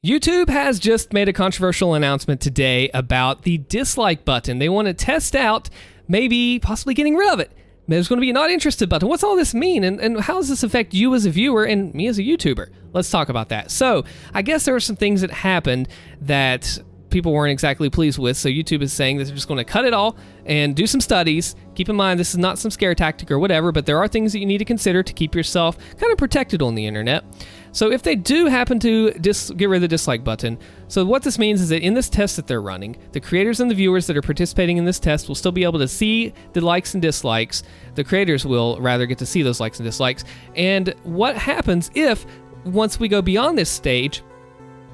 YouTube has just made a controversial announcement today about the dislike button. They want to test out maybe possibly getting rid of it. There's going to be a not interested button. What's all this mean? And how does this affect you as a viewer and me as a YouTuber? Let's talk about that. So I guess there were some things that happened that people weren't exactly pleased with. So YouTube is saying that they're just going to cut it all and do some studies. Keep in mind, this is not some scare tactic or whatever, but there are things that you need to consider to keep yourself kind of protected on the internet. So if they do happen to get rid of the dislike button, so what this means is that in this test that they're running, the creators and the viewers that are participating in this test will still be able to see the likes and dislikes. The creators will rather get to see those likes and dislikes. And what happens if, once we go beyond this stage,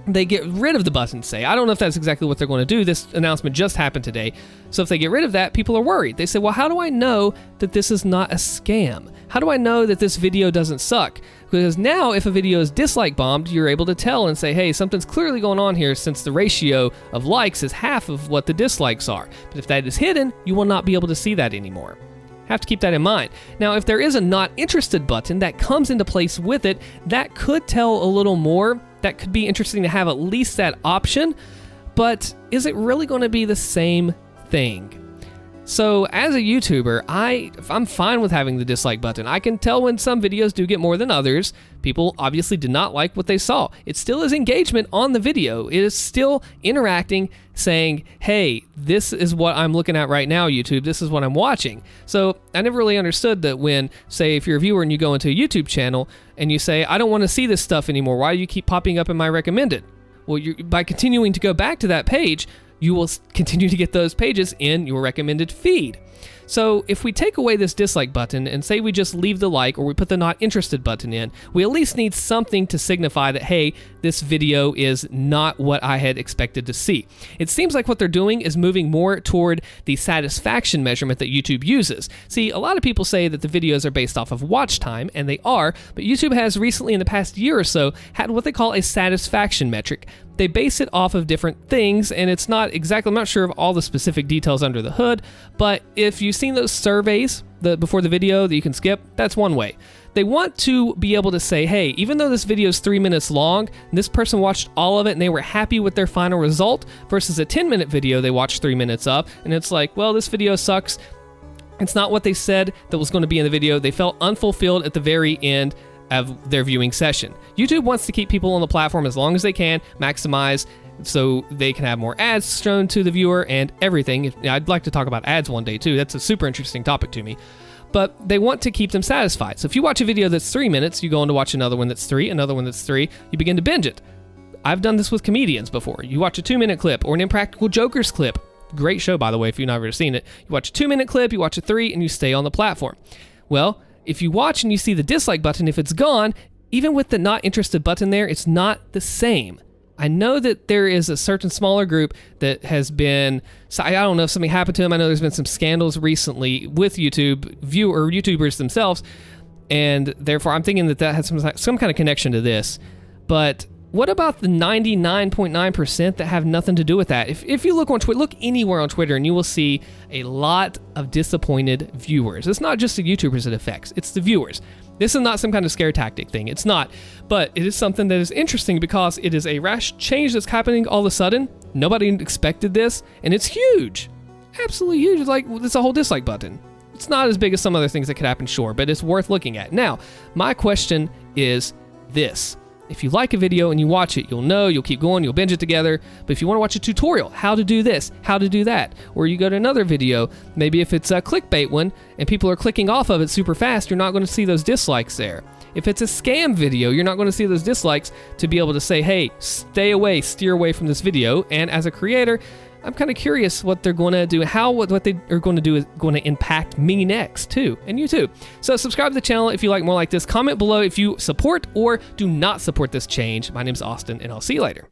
they get rid of the button, say. I don't know if that's exactly what they're going to do. This announcement just happened today. So if they get rid of that, people are worried. They say, well, how do I know that this is not a scam? How do I know that this video doesn't suck? Because now if a video is dislike bombed, you're able to tell and say, hey, something's clearly going on here since the ratio of likes is half of what the dislikes are. But if that is hidden, you will not be able to see that anymore. Have to keep that in mind. Now, if there is a not interested button that comes into place with it, that could tell a little more. That could be interesting to have at least that option, but is it really going to be the same thing? So as a YouTuber, I'm fine with having the dislike button. I can tell when some videos do get more than others. People obviously did not like what they saw. It still is engagement on the video. It is still interacting, saying, hey, this is what I'm looking at right now, YouTube. This is what I'm watching. So I never really understood that when, say, if you're a viewer and you go into a YouTube channel and you say, I don't want to see this stuff anymore. Why do you keep popping up in my recommended? Well, by continuing to go back to that page, you will continue to get those pages in your recommended feed. So if we take away this dislike button and say we just leave the like or we put the not interested button in, we at least need something to signify that, hey, this video is not what I had expected to see. It seems like what they're doing is moving more toward the satisfaction measurement that YouTube uses. See, a lot of people say that the videos are based off of watch time, and they are, but YouTube has recently in the past year or so had what they call a satisfaction metric. They base it off of different things, and it's not exactly, I'm not sure of all the specific details under the hood, but if you've seen those surveys before the video that you can skip, that's one way. They want to be able to say, hey, even though this video is 3 minutes long, and this person watched all of it and they were happy with their final result, versus a 10-minute video they watched 3 minutes of, and it's like, well, this video sucks. It's not what they said that was going to be in the video. They felt unfulfilled at the very end of their viewing session. YouTube wants to keep people on the platform as long as they can, maximize so they can have more ads shown to the viewer and everything. I'd like to talk about ads one day too. That's a super interesting topic to me. But they want to keep them satisfied. So if you watch a video that's 3 minutes, you go on to watch another one that's 3, another one that's 3, you begin to binge it. I've done this with comedians before. You watch a 2-minute clip or an Impractical Jokers clip. Great show, by the way, if you've never seen it. You watch a 2-minute clip, you watch a 3, and you stay on the platform. Well, if you watch and you see the dislike button, if it's gone, even with the not interested button there, it's not the same. I know that there is a certain smaller group that has been, I don't know if something happened to them. I know there's been some scandals recently with YouTubers themselves, and therefore I'm thinking that has some kind of connection to this. But what about the 99.9% that have nothing to do with that? If you look on Twitter, look anywhere on Twitter, and you will see a lot of disappointed viewers. It's not just the YouTubers it affects, it's the viewers. This is not some kind of scare tactic thing. It's not. But it is something that is interesting because it is a rash change that's happening all of a sudden. Nobody expected this, and it's huge. Absolutely huge. It's like, it's a whole dislike button. It's not as big as some other things that could happen, sure, but it's worth looking at. Now, my question is this. If you like a video and you watch it, you'll know, you'll keep going, you'll binge it together. But if you want to watch a tutorial, how to do this, how to do that, or you go to another video, maybe if it's a clickbait one and people are clicking off of it super fast, you're not going to see those dislikes there. If it's a scam video, you're not going to see those dislikes to be able to say, hey, stay away, steer away from this video. And as a creator, I'm kind of curious what they're going to do, what they are going to do is going to impact me next too, and you too. So subscribe to the channel if you like more like this. Comment below if you support or do not support this change. My name's Austin, and I'll see you later.